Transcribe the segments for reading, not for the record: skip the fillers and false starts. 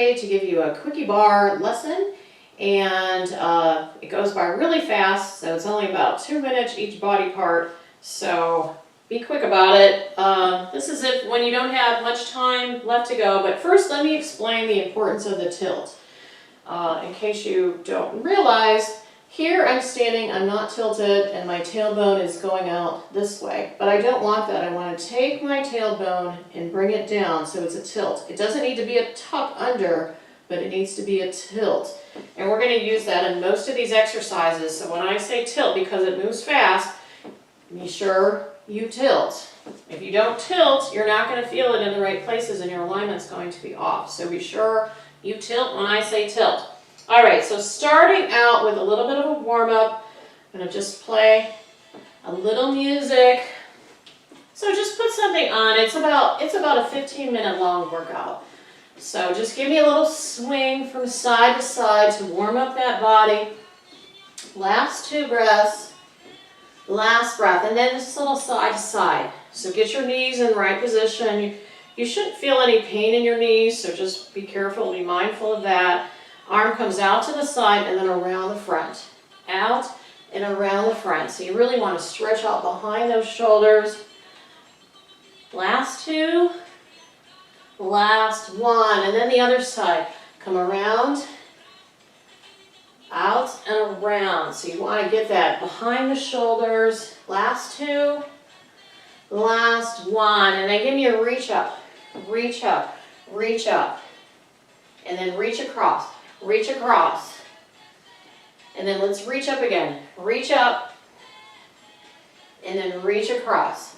today to give you a quickie bar lesson, and it goes by really fast, so it's only about 2 minutes each body part, so be quick about it. This is it when you don't have much time left to go, but first let me explain the importance of the tilt. In case you don't realize, here I'm standing, I'm not tilted, and my tailbone is going out this way. But I don't want that. I want to take my tailbone and bring it down so it's a tilt. It doesn't need to be a tuck under, but it needs to be a tilt. And we're going to use that in most of these exercises. So when I say tilt, because it moves fast, be sure you tilt. If you don't tilt, you're not going to feel it in the right places and your alignment's going to be off. So be sure you tilt when I say tilt. All right, so starting out with a little bit of a warm-up, I'm going to just play a little music. So just put something on. It's about a 15-minute long workout. So just give me a little swing from side to side to warm up that body. Last 2 breaths, last breath, and then just a little side to side. So get your knees in the right position. You shouldn't feel any pain in your knees, so just be careful, be mindful of that. Arm comes out to the side and then around the front. Out and around the front. So you really want to stretch out behind those shoulders. Last 2. Last 1. And then the other side. Come around. Out and around. So you want to get that behind the shoulders. Last 2. Last 1. And then give me a reach up. Reach up. Reach up. And then reach across. Reach across. And then let's reach up again. Reach up. And then reach across.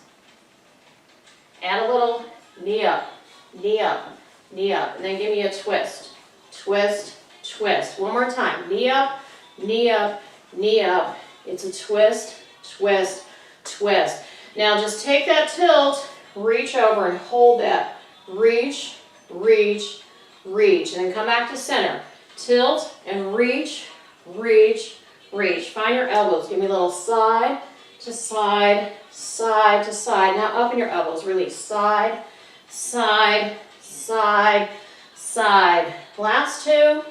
Add a little knee up, knee up, knee up. And then give me a twist. Twist, twist. One more time. Knee up, knee up, knee up. It's a twist, twist, twist. Now just take that tilt, reach over and hold that. Reach, reach, reach. And then come back to center. Tilt and reach, reach, reach. Find your elbows. Give me a little side to side, side to side. Now up in your elbows. Release. Side, side, side, side. Last 2.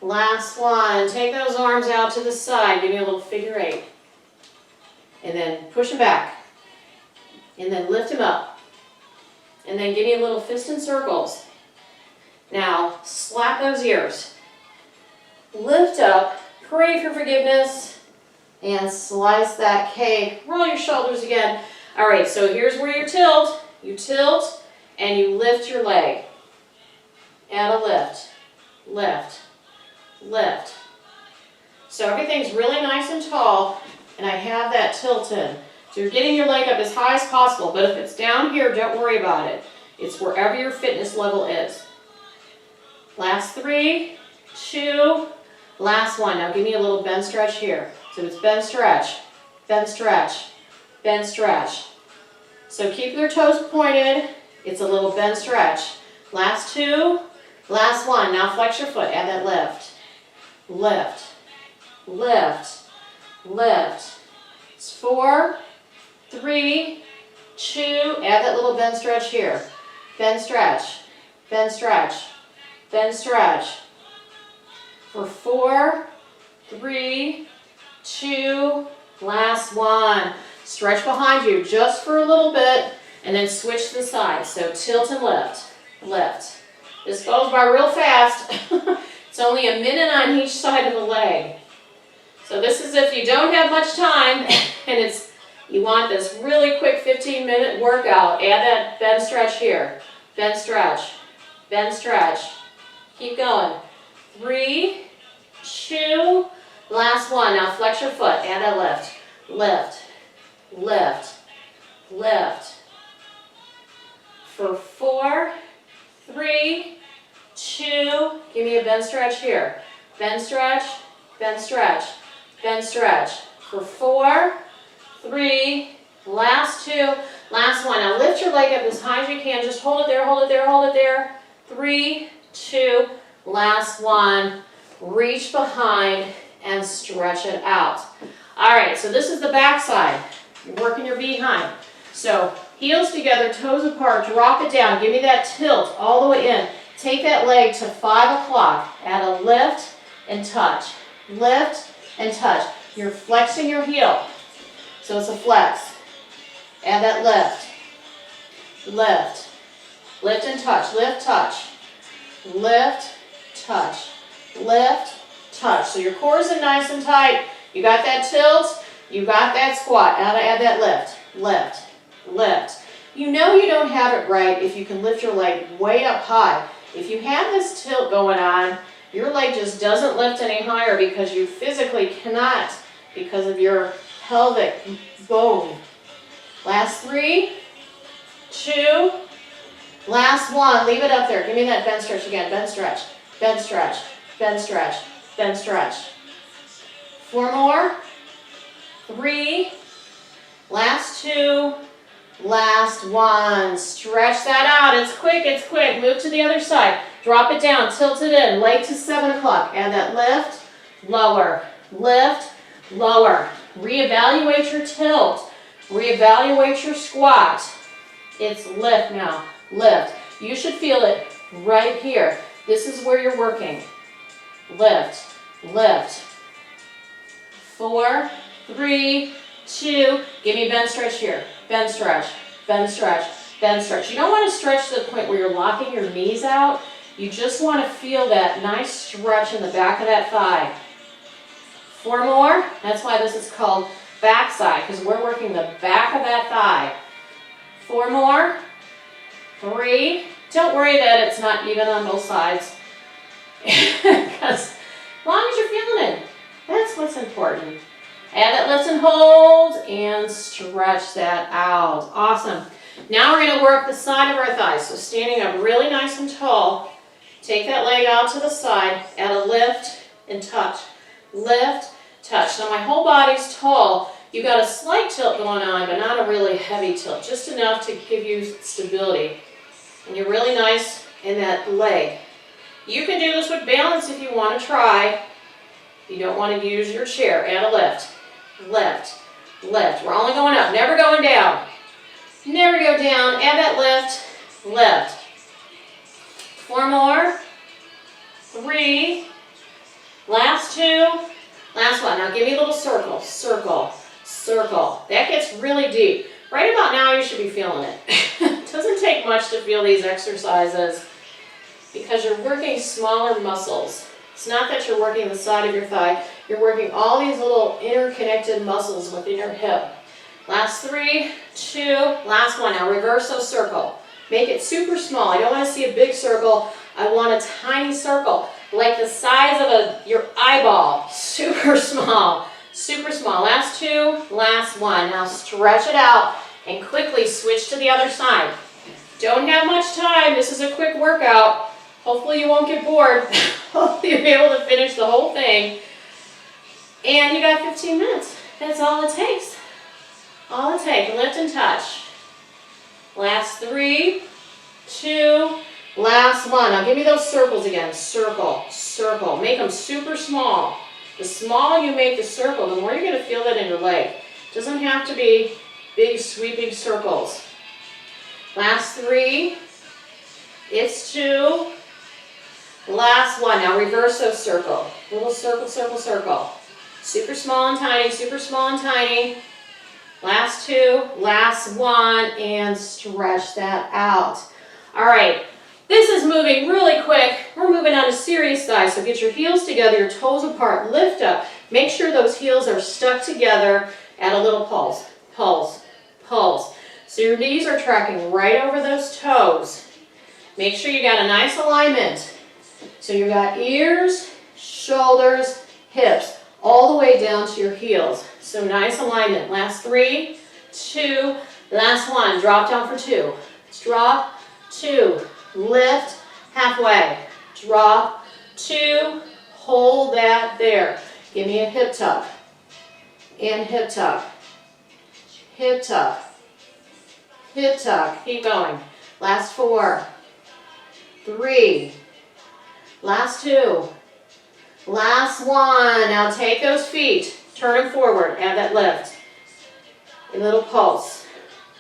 Last 1. Take those arms out to the side. Give me a little figure 8. And then push them back. And then lift them up. And then give me a little fist in circles. Now, slap those ears. Lift up, pray for forgiveness, and slice that cake. Roll your shoulders again. All right, so here's where you tilt. You tilt, and you lift your leg. Add a lift, lift, lift. So everything's really nice and tall, and I have that tilted. So you're getting your leg up as high as possible, but if it's down here, don't worry about it. It's wherever your fitness level is. Last 3, 2, last 1. Now give me a little bend stretch here. So it's bend stretch, bend stretch, bend stretch. So keep your toes pointed. It's a little bend stretch. Last 2, last 1. Now flex your foot. Add that lift. Lift, lift, lift. It's 4, 3, 2. Add that little bend stretch here. Bend stretch, bend stretch. Then stretch for 4, 3, 2, last 1. Stretch behind you just for a little bit and then switch to the side. So tilt and lift, lift. This goes by real fast. It's only a minute on each side of the leg. So this is if you don't have much time and you want this really quick 15-minute workout. Add that bend stretch here. Bend stretch, bend stretch. Keep going. 3, 2, last 1. Now flex your foot. Add that lift. Lift, lift, lift. For 4, 3, 2. Give me a bend stretch here. Bend stretch, bend stretch, bend stretch. For 4, 3, last 2, last 1. Now lift your leg up as high as you can. Just hold it there, hold it there, hold it there. 3, 2, last 1, reach behind and stretch it out. All right, so this is the back side. You're working your behind. So heels together, toes apart, drop it down. Give me that tilt all the way in. Take that leg to 5 o'clock. Add a lift and touch. Lift and touch. You're flexing your heel. So it's a flex. Add that lift. Lift. Lift and touch. Lift, touch. Lift, touch. Lift, touch. So your core is in nice and tight. You got that tilt. You got that squat. Now to add that lift. Lift. Lift. You know you don't have it right if you can lift your leg way up high. If you have this tilt going on, your leg just doesn't lift any higher because you physically cannot because of your pelvic bone. Last 3, 2, last 1. Leave it up there. Give me that bend stretch again. Bend stretch, bend stretch, bend stretch, bend stretch. 4 more. 3, last 2, last 1. Stretch that out. It's quick, it's quick. Move to the other side. Drop it down, tilt it in. Leg to 7 o'clock. Add that lift, lower, lift, lower. Reevaluate your tilt. Reevaluate your squat. It's lift now. Lift. You should feel it right here. This is where you're working. Lift, lift. 4, 3, 2. Give me bend stretch here. Bend stretch, bend stretch, bend stretch. You don't want to stretch to the point where you're locking your knees out. You just want to feel that nice stretch in the back of that thigh. 4 more. That's why this is called backside, because we're working the back of that thigh. 4 more. 3. Don't worry that it's not even on both sides. Because as long as you're feeling it, that's what's important. Add that lift and hold and stretch that out. Awesome. Now we're going to work the side of our thighs. So standing up really nice and tall. Take that leg out to the side. Add a lift and touch. Lift, touch. Now my whole body's tall. You've got a slight tilt going on, but not a really heavy tilt. Just enough to give you stability. And you're really nice in that leg. You can do this with balance if you want to try. If you don't want to use your chair, add a lift. Lift, lift. We're only going up, never going down. Never go down. Add that lift, lift. 4 more. 3. Last 2. Last 1. Now give me a little circle, circle, circle. That gets really deep. Right about now you should be feeling it. It doesn't take much to feel these exercises because you're working smaller muscles. It's not that you're working the side of your thigh. You're working all these little interconnected muscles within your hip. Last 3, 2, last 1. Now reverse those circle. Make it super small. I don't want to see a big circle. I want a tiny circle, like the size of your eyeball. Super small, super small. Last 2, last 1. Now stretch it out and quickly switch to the other side. Don't have much time. This is a quick workout. Hopefully you won't get bored. Hopefully you'll be able to finish the whole thing. And you got 15 minutes. That's all it takes. All it takes. Lift and touch. Last 3, 2, last 1. Now give me those circles again. Circle, circle. Make them super small. The smaller you make the circle, the more you're going to feel that in your leg. It doesn't have to be big sweeping circles. Last 3. It's 2. Last 1. Now reverse those circle. Little circle, circle, circle. Super small and tiny, super small and tiny. Last 2, last 1, and stretch that out. All right, this is moving really quick. We're moving on to serious thighs, so get your heels together, your toes apart, lift up. Make sure those heels are stuck together. Add a little pulse, pulse, pulse. So your knees are tracking right over those toes. Make sure you got a nice alignment. So you got ears, shoulders, hips, all the way down to your heels. So nice alignment. Last 3, 2, last 1. Drop down for 2. Drop, 2, lift, halfway. Drop, 2, hold that there. Give me a hip tuck. And hip tuck. Hip tuck. Hip tuck. Keep going. Last 4, 3, last 2, last 1. Now take those feet, turn them forward, add that lift. A little pulse,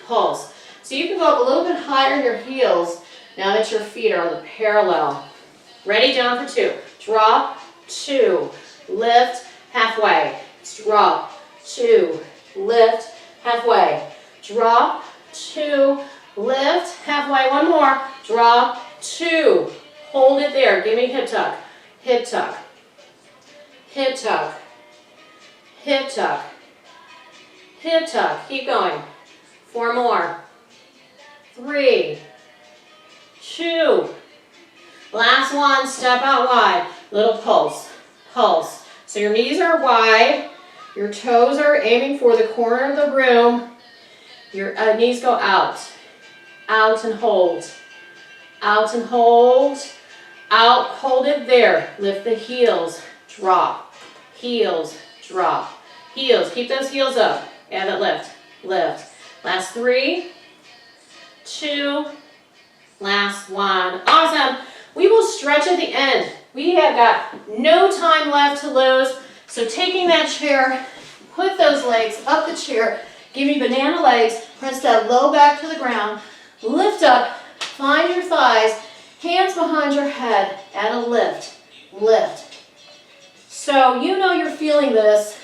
pulse. So you can go up a little bit higher in your heels Now that your feet are parallel. Ready, down for 2. Drop, 2. Lift, halfway. Drop, 2. Lift, halfway. Drop, 2. Lift, halfway. One more. Drop, 2. Hold it there. Give me hip tuck. Hip tuck. Hip tuck. Hip tuck. Hip tuck. Keep going. 4 more. 3. 2. Last one. Step out wide. Little pulse. Pulse. So your knees are wide. Your toes are aiming for the corner of the room. Your knees go out. Out and hold. Out and hold. Out. Hold it there. Lift the heels. Drop. Heels. Drop. Heels. Keep those heels up. Add that lift. Lift. Last 3. 2. Last 1. Awesome. We will stretch at the end. We have got no time left to lose. So taking that chair, put those legs up the chair. Give me banana legs. Press that low back to the ground. Lift up. Find your thighs. Hands behind your head. Add a lift. Lift. So you know you're feeling this.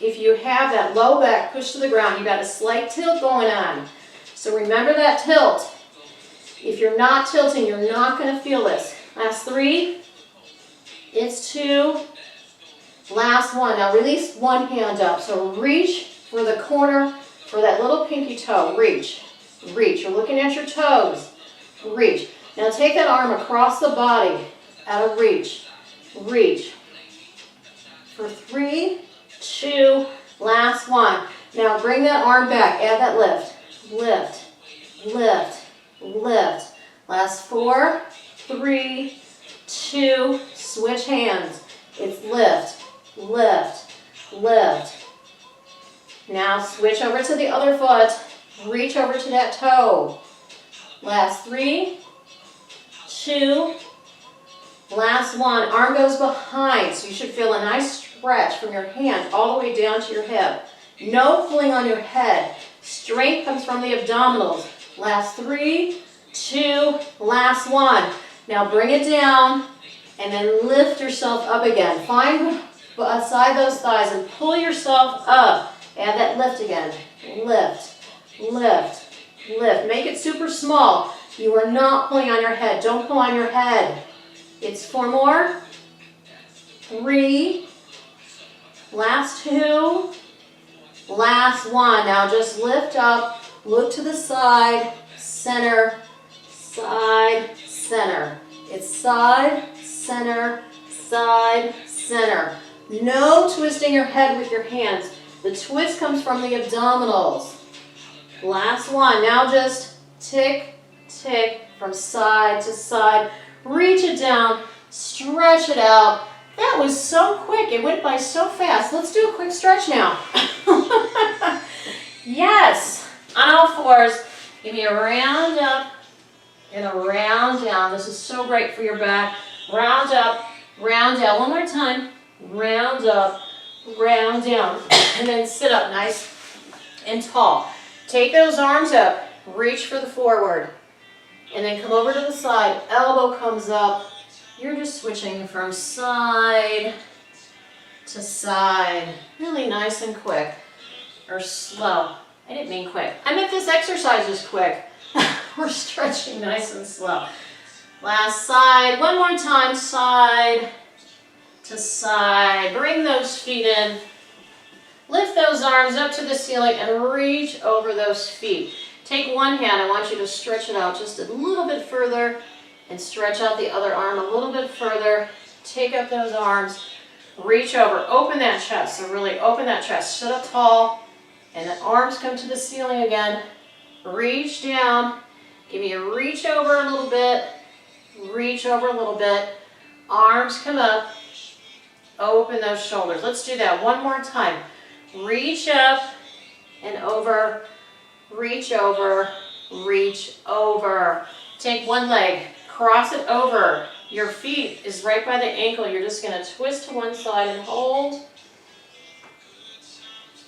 If you have that low back push to the ground, you've got a slight tilt going on. So remember that tilt. If you're not tilting, you're not going to feel this. Last 3. It's 2. Last 1. Now release one hand up. So reach for the corner, for that little pinky toe. Reach. Reach. You're looking at your toes. Reach. Now take that arm across the body. Out of reach. Reach. For 3, 2, last 1. Now bring that arm back. Add that lift. Lift. Lift. Lift. Last 4, 3, 2, switch hands. It's lift, lift, lift. Now switch over to the other foot. Reach over to that toe. Last 3, 2, last 1. Arm goes behind, so you should feel a nice stretch from your hand all the way down to your hip. No pulling on your head. Strength comes from the abdominals. Last 3, 2, last 1. Now bring it down and then lift yourself up again. Find beside those thighs and pull yourself up. Add that lift again. Lift, lift, lift. Make it super small. You are not pulling on your head. Don't pull on your head. It's 4 more. 3. Last 2. Last 1. Now just lift up. Look to the side. Center. Side. Center. It's side. Center. Side. Center. No twisting your head with your hands. The twist comes from the abdominals. Last 1. Now just tick, tick from side to side. Reach it down. Stretch it out. That was so quick. It went by so fast. Let's do a quick stretch now. Yes. On all fours. Give me a round up and a round down. This is so great for your back. Round up, round down. One more time. Round up, round down. And then sit up nice and tall. Take those arms up. Reach for the forward. And then come over to the side. Elbow comes up. You're just switching from side to side. Really nice and quick. Or slow. I didn't mean quick. I meant this exercise is quick. We're stretching nice and slow. Last side. One more time. Side to side. Bring those feet in. Lift those arms up to the ceiling and reach over those feet. Take one hand. I want you to stretch it out just a little bit further and stretch out the other arm a little bit further. Take up those arms. Reach over. Open that chest. So really open that chest. Sit up tall. And the arms come to the ceiling again. Reach down. Give me a reach over a little bit. Reach over a little bit. Arms come up. Open those shoulders. Let's do that one more time. Reach up and over. Reach over. Reach over. Take one leg. Cross it over. Your feet is right by the ankle. You're just going to twist to one side and hold.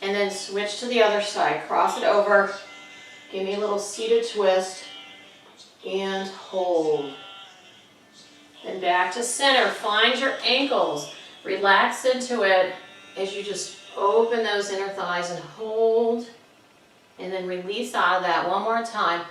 And then switch to the other side. Cross it over. Give me a little seated twist. and hold. And back to center. Find your ankles. Relax into it as you just open those inner thighs and hold. And then release out of that one more time.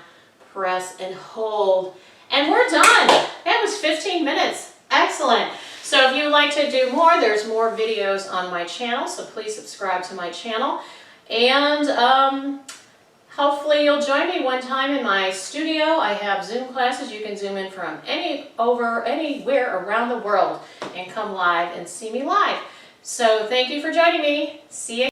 Press and hold. And we're done. That was 15 minutes. Excellent. So if you'd like to do more, there's more videos on my channel. So please subscribe to my channel. And hopefully you'll join me one time in my studio. I have Zoom classes. You can Zoom in from anywhere around the world and come live and see me live. So thank you for joining me. See you.